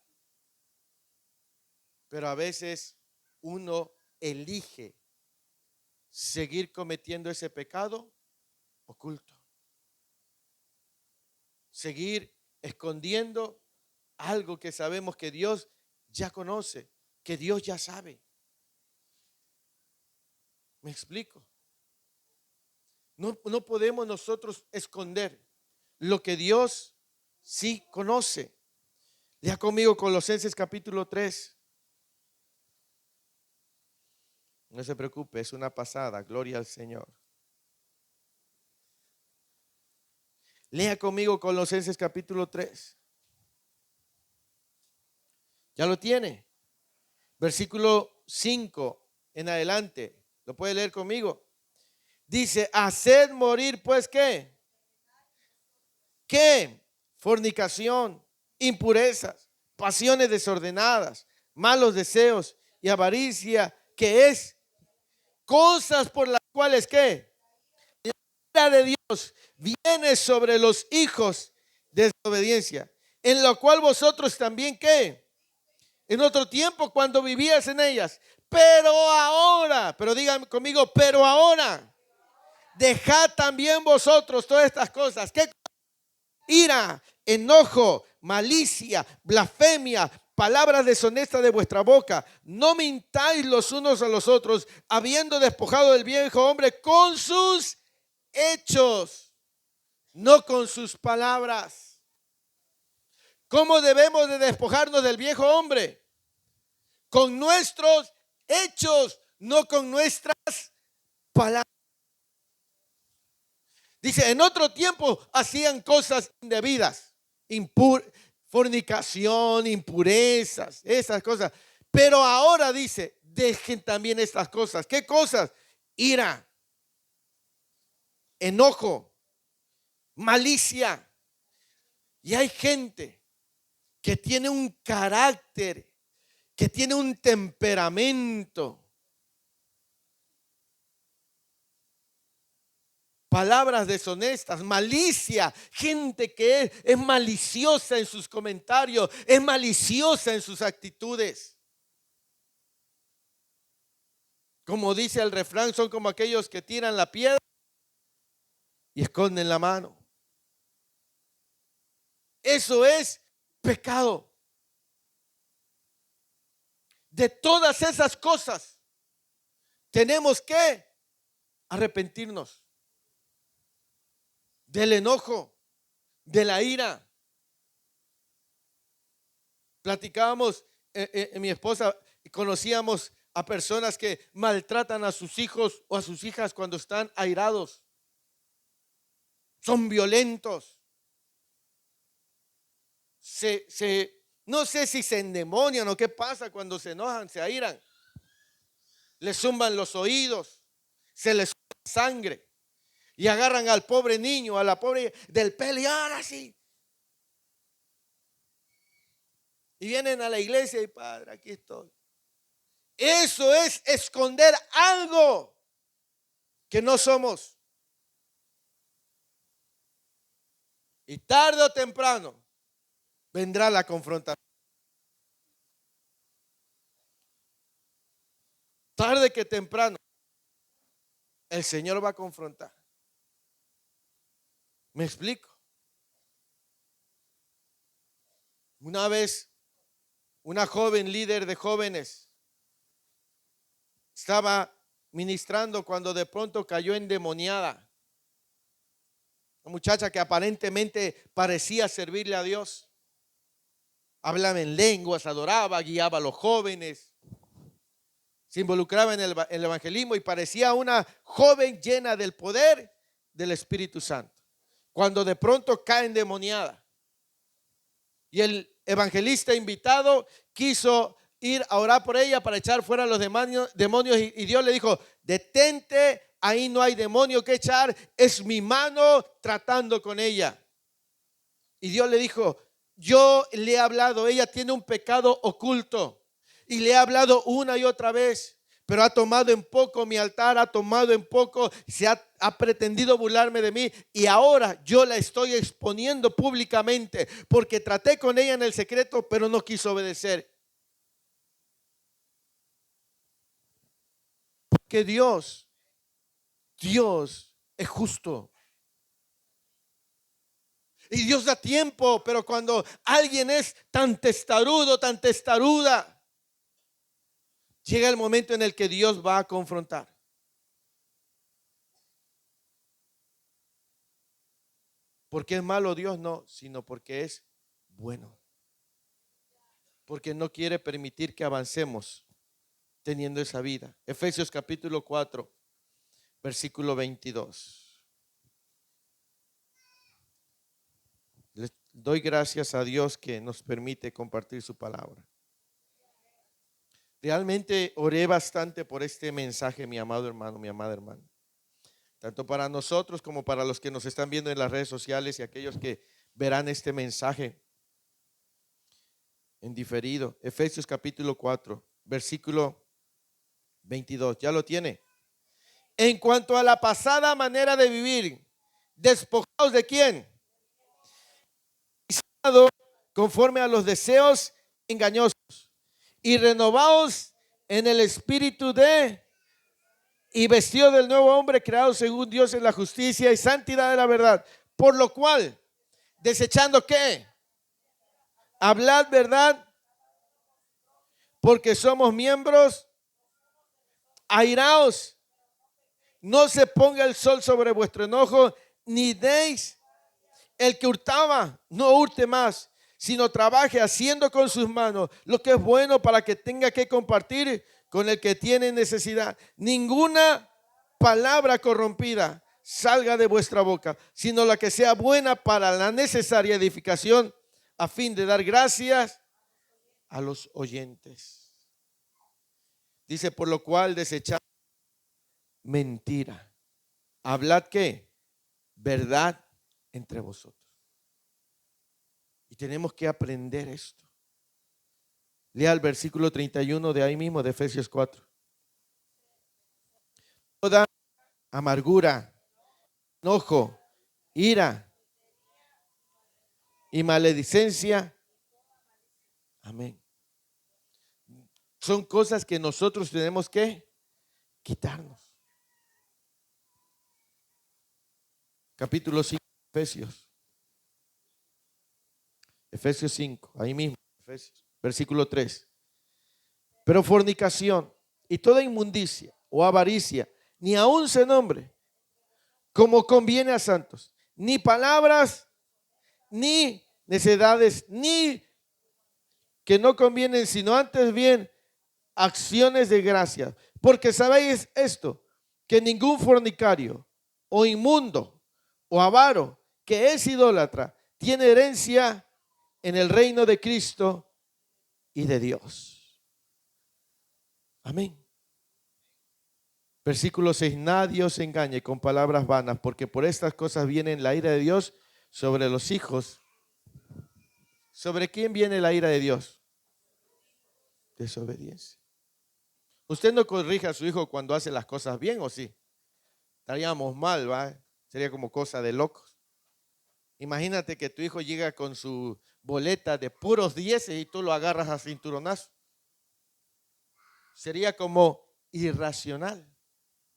A: pero a veces uno elige seguir cometiendo ese pecado oculto. Seguir escondiendo algo que sabemos que Dios ya conoce, que Dios ya sabe. ¿Me explico? No podemos nosotros esconder lo que Dios sí conoce. Lea conmigo Colosenses capítulo 3. No se preocupe, es una pasada, gloria al Señor. Lea conmigo Colosenses capítulo 3. ¿Ya lo tiene? Versículo 5 en adelante. ¿Lo puede leer conmigo? Dice, haced morir pues ¿qué? ¿Qué? Fornicación, impurezas, pasiones desordenadas, malos deseos y avaricia, que es cosas por las cuales ¿qué? La ira de Dios viene sobre los hijos de desobediencia, en lo cual vosotros también ¿qué? En otro tiempo cuando vivías en ellas, pero ahora, pero digan conmigo, pero ahora, dejad también vosotros todas estas cosas. ¿Qué? Ira, enojo, malicia, blasfemia, palabras deshonestas de vuestra boca. No mintáis los unos a los otros, habiendo despojado del viejo hombre con sus hechos, no con sus palabras. ¿Cómo debemos de despojarnos del viejo hombre? Con nuestros hechos, no con nuestras palabras. Dice, en otro tiempo hacían cosas indebidas, fornicación, impurezas, esas cosas. Pero ahora dice, dejen también estas cosas. ¿Qué cosas? Ira, enojo, malicia. Y hay gente que tiene un carácter, que tiene un temperamento. Palabras deshonestas, malicia, gente que es maliciosa en sus comentarios, es maliciosa en sus actitudes. Como dice el refrán, son como aquellos que tiran la piedra y esconden la mano. Eso es pecado. De todas esas cosas tenemos que arrepentirnos. Del enojo, de la ira. Platicábamos, mi esposa, conocíamos a personas que maltratan a sus hijos o a sus hijas cuando están airados. Son violentos. No sé si se endemonian o qué pasa cuando se enojan, se airan. Les zumban los oídos, se les zumba sangre. Y agarran al pobre niño, a la pobre del pelo y ahora sí. Y vienen a la iglesia y padre, aquí estoy. Eso es esconder algo que no somos. Y tarde o temprano vendrá la confrontación. Tarde que temprano el Señor va a confrontar. ¿Me explico? Una vez, una joven líder de jóvenes estaba ministrando cuando de pronto cayó endemoniada. Una muchacha que aparentemente parecía servirle a Dios. Hablaba en lenguas, adoraba, guiaba a los jóvenes. Se involucraba en el evangelismo y parecía una joven llena del poder del Espíritu Santo. Cuando de pronto cae endemoniada. Y el evangelista invitado quiso ir a orar por ella para echar fuera los demonios y Dios le dijo, detente, ahí no hay demonio que echar, es mi mano tratando con ella. Y Dios le dijo, yo le he hablado, ella tiene un pecado oculto y le he hablado una y otra vez, pero ha tomado en poco mi altar, ha tomado en poco, ha pretendido burlarme de mí y ahora yo la estoy exponiendo públicamente porque traté con ella en el secreto, pero no quiso obedecer. Porque Dios es justo. Y Dios da tiempo, pero cuando alguien es tan testarudo, tan testaruda, llega el momento en el que Dios va a confrontar. ¿Porque es malo Dios? No, sino porque es bueno. Porque no quiere permitir que avancemos teniendo esa vida. Efesios capítulo 4, versículo 22. Les doy gracias a Dios que nos permite compartir su palabra. Realmente oré bastante por este mensaje, mi amado hermano, mi amada hermana. Tanto para nosotros como para los que nos están viendo en las redes sociales y aquellos que verán este mensaje en diferido. Efesios capítulo 4, versículo 22. ¿Ya lo tiene? En cuanto a la pasada manera de vivir, despojados de quién? Conforme a los deseos engañosos y renovados en el espíritu y vestido del nuevo hombre creado según Dios en la justicia y santidad de la verdad. Por lo cual, desechando ¿qué? Hablad verdad, porque somos miembros. Airaos, no se ponga el sol sobre vuestro enojo, ni deis. El que hurtaba, no hurte más, sino trabaje haciendo con sus manos lo que es bueno para que tenga que compartir con el que tiene necesidad. Ninguna palabra corrompida salga de vuestra boca, sino la que sea buena para la necesaria edificación, a fin de dar gracias a los oyentes. Dice, por lo cual desechad mentira. Hablad ¿qué? Verdad entre vosotros. Y tenemos que aprender esto. Lea el versículo 31 de ahí mismo, de Efesios 4. Toda amargura, enojo, ira y maledicencia. Amén. Son cosas que nosotros tenemos que quitarnos. Capítulo 5, Efesios. Efesios 5, ahí mismo, Efesios, versículo 3. Pero fornicación y toda inmundicia o avaricia, ni aun se nombre, como conviene a santos, ni palabras, ni necedades, ni que no convienen, sino antes bien acciones de gracia. Porque sabéis esto, que ningún fornicario o inmundo o avaro que es idólatra tiene herencia en el reino de Cristo y de Dios. Amén. Versículo 6. Nadie os engañe con palabras vanas, porque por estas cosas viene la ira de Dios sobre los hijos. ¿Sobre quién viene la ira de Dios? Desobediencia. Usted no corrige a su hijo cuando hace las cosas bien, ¿o sí? Estaríamos mal, ¿va? Sería como cosa de locos. Imagínate que tu hijo llega con su boleta de puros 10 y tú lo agarras a cinturonazo. Sería como irracional,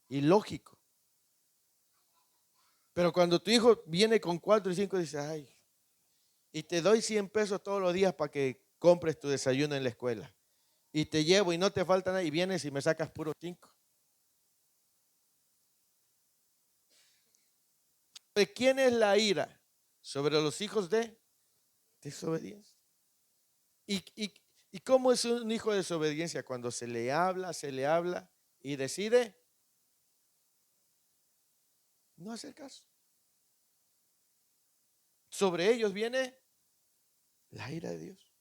A: ilógico. Pero cuando tu hijo viene con 4 y 5, dice, ay, y te doy 100 pesos todos los días para que compres tu desayuno en la escuela. Y te llevo y no te falta nada y vienes y me sacas puros 5. ¿De quién es la ira? Sobre los hijos de desobediencia. ¿Y cómo es un hijo de desobediencia? Cuando se le habla y decide no hacer caso. Sobre ellos viene la ira de Dios.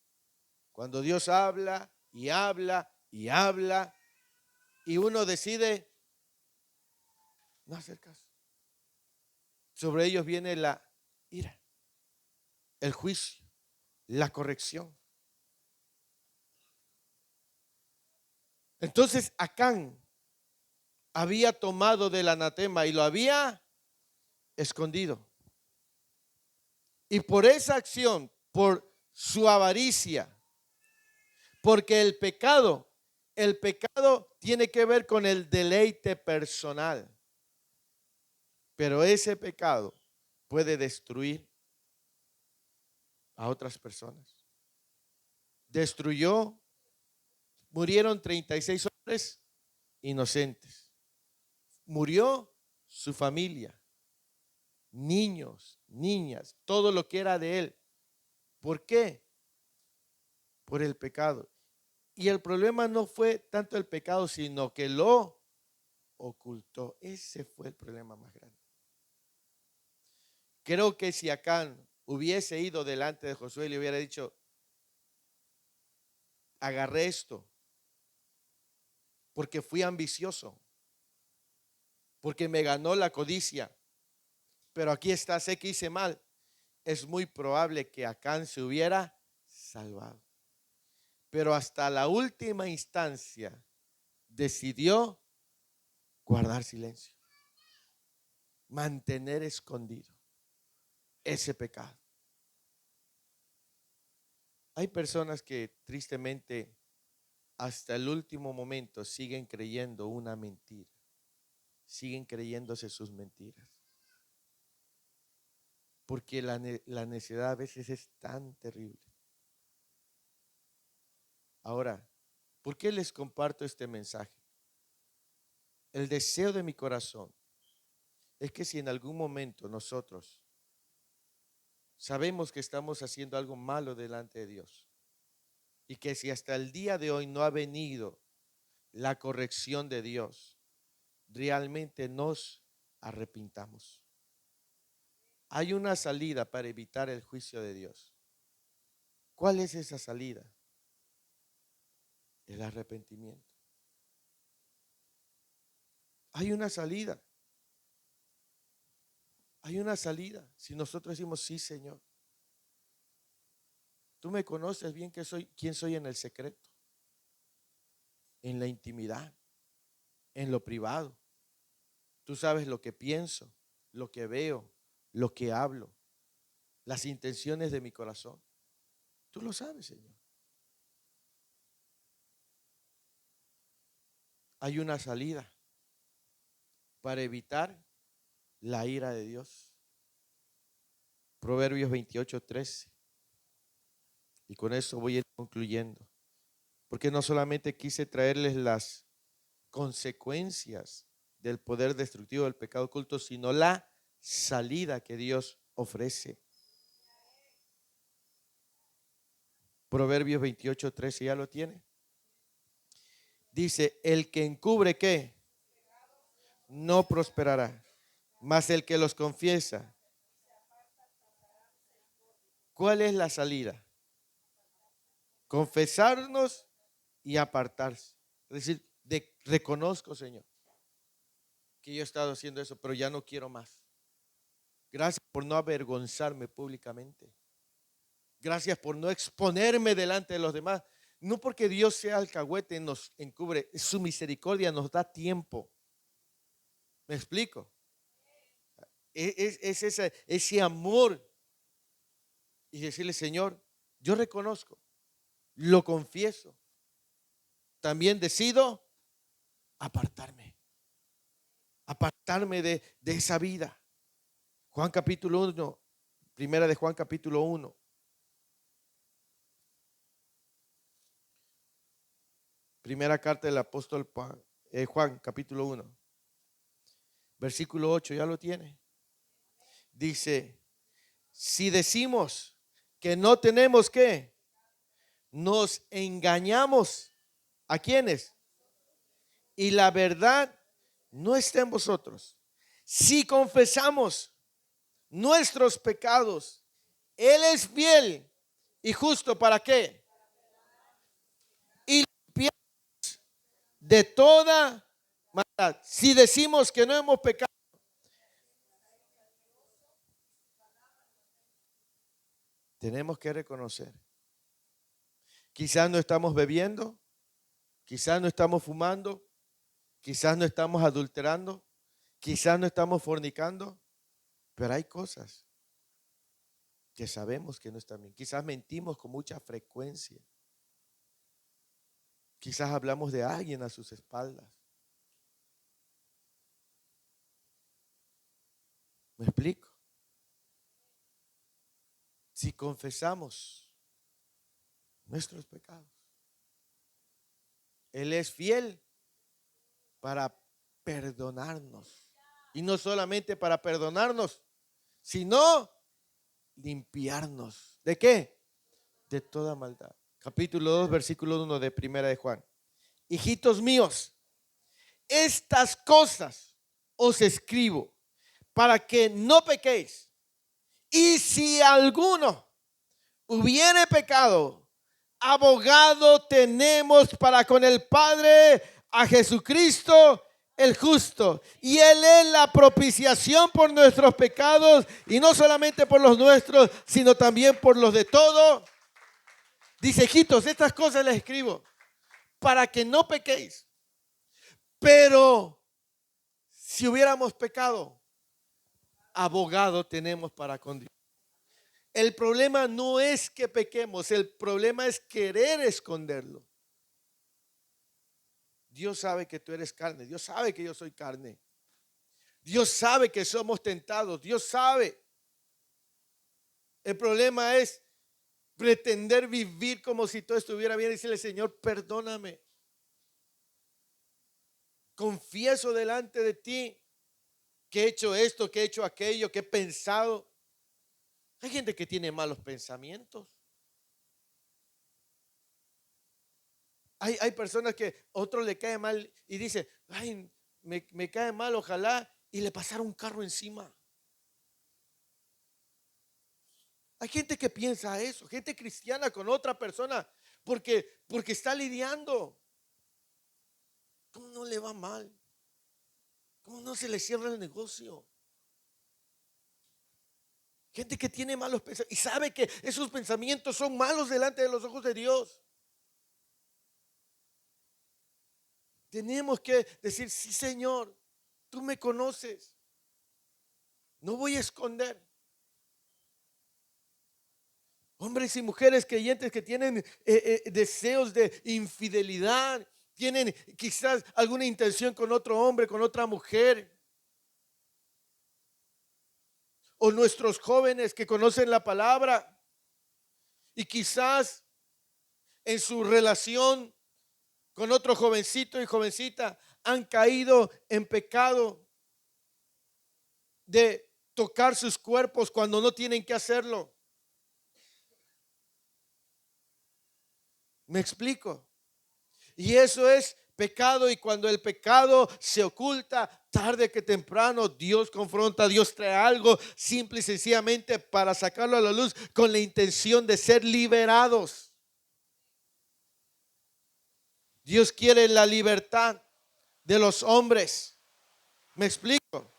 A: Cuando Dios habla y habla y habla y uno decide no hacer caso. Sobre ellos viene la ira, el juicio, la corrección. Entonces Acán había tomado del anatema y lo había escondido. Y por esa acción, por su avaricia, porque el pecado tiene que ver con el deleite personal. Pero ese pecado puede destruir a otras personas. Murieron 36 hombres inocentes. Murió su familia, niños, niñas, todo lo que era de él. ¿Por qué? Por el pecado. Y el problema no fue tanto el pecado, sino que lo ocultó. Ese fue el problema más grande. Creo que si Acán hubiese ido delante de Josué y le hubiera dicho, agarré esto porque fui ambicioso, porque me ganó la codicia, pero aquí está, sé que hice mal, es muy probable que Acán se hubiera salvado. Pero hasta la última instancia decidió guardar silencio, mantener escondido ese pecado. Hay personas que tristemente hasta el último momento siguen creyendo una mentira, siguen creyéndose sus mentiras. Porque la necedad a veces es tan terrible. Ahora, ¿por qué les comparto este mensaje? El deseo de mi corazón es que si en algún momento nosotros sabemos que estamos haciendo algo malo delante de Dios y que si hasta el día de hoy no ha venido la corrección de Dios, realmente nos arrepintamos. Hay una salida para evitar el juicio de Dios. ¿Cuál es esa salida? El arrepentimiento. Hay una salida. Hay una salida. Si nosotros decimos, sí, Señor, Tú me conoces bien quién soy en el secreto, en la intimidad, en lo privado. Tú sabes lo que pienso, lo que veo, lo que hablo, las intenciones de mi corazón. Tú lo sabes, Señor. Hay una salida para evitar la ira de Dios. Proverbios 28:13. Y con eso voy a ir concluyendo. Porque no solamente quise traerles las consecuencias del poder destructivo del pecado oculto, sino la salida que Dios ofrece. Proverbios 28:13, ¿ya lo tiene? Dice, el que encubre, ¿qué? No prosperará, mas el que los confiesa. ¿Cuál es la salida? Confesarnos y apartarse. Es decir, reconozco, Señor, que yo he estado haciendo eso, pero ya no quiero más. Gracias por no avergonzarme públicamente. Gracias por no exponerme delante de los demás. No porque Dios sea alcahuete nos encubre, su misericordia nos da tiempo. ¿Me explico? Es ese amor y decirle, Señor, yo reconozco, lo confieso. También decido apartarme de esa vida. Juan capítulo 1, primera de Juan capítulo 1. Primera carta del apóstol Juan capítulo 1. Versículo 8, ¿ya lo tiene? Dice, si decimos que no tenemos que, nos engañamos. ¿A quiénes? Y la verdad no está en vosotros. Si confesamos nuestros pecados, Él es fiel y justo. ¿Para qué? Y limpiarnos de toda maldad. Si decimos que no hemos pecado, tenemos que reconocer. Quizás no estamos bebiendo, quizás no estamos fumando, quizás no estamos adulterando, quizás no estamos fornicando, pero hay cosas que sabemos que no están bien. Quizás mentimos con mucha frecuencia. Quizás hablamos de alguien a sus espaldas. ¿Me explico? Si confesamos nuestros pecados, Él es fiel para perdonarnos. Y no solamente para perdonarnos, sino limpiarnos. ¿De qué? De toda maldad. Capítulo 2, versículo 1 de Primera de Juan. Hijitos míos, estas cosas os escribo para que no pequéis. Y si alguno hubiere pecado, abogado tenemos para con el Padre, a Jesucristo el justo. Y Él es la propiciación por nuestros pecados, y no solamente por los nuestros, sino también por los de todos. Dice, hijitos, estas cosas les escribo para que no pequéis. Pero si hubiéramos pecado, abogado tenemos para con Dios. El problema no es que pequemos, el problema es querer esconderlo. Dios sabe que tú eres carne, Dios sabe que yo soy carne. Dios sabe que somos tentados, Dios sabe. El problema es pretender vivir como si todo estuviera bien y decirle, Señor, perdóname. Confieso delante de ti que he hecho esto, que he hecho aquello, que he pensado. Hay gente que tiene malos pensamientos. Hay personas que a otro le cae mal y dice, ay, me cae mal, ojalá, y le pasara un carro encima. Hay gente que piensa eso, gente cristiana con otra persona, porque está lidiando. ¿Cómo no le va mal? ¿Cómo no se le cierra el negocio? Gente que tiene malos pensamientos y sabe que esos pensamientos son malos delante de los ojos de Dios. Tenemos que decir, sí, Señor, tú me conoces. No voy a esconder. Hombres y mujeres creyentes que tienen deseos de infidelidad, tienen quizás alguna intención con otro hombre, con otra mujer. O nuestros jóvenes que conocen la palabra y quizás en su relación con otro jovencito y jovencita han caído en pecado de tocar sus cuerpos cuando no tienen que hacerlo. ¿Me explico? Y eso es pecado, y cuando el pecado se oculta, tarde que temprano Dios confronta, Dios trae algo simple y sencillamente para sacarlo a la luz con la intención de ser liberados. Dios quiere la libertad de los hombres. ¿Me explico?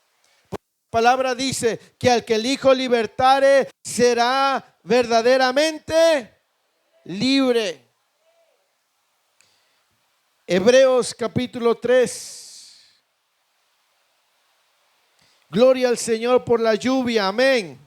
A: La palabra dice que al que el Hijo libertare será verdaderamente libre. Hebreos capítulo 3. Gloria al Señor por la lluvia. Amén.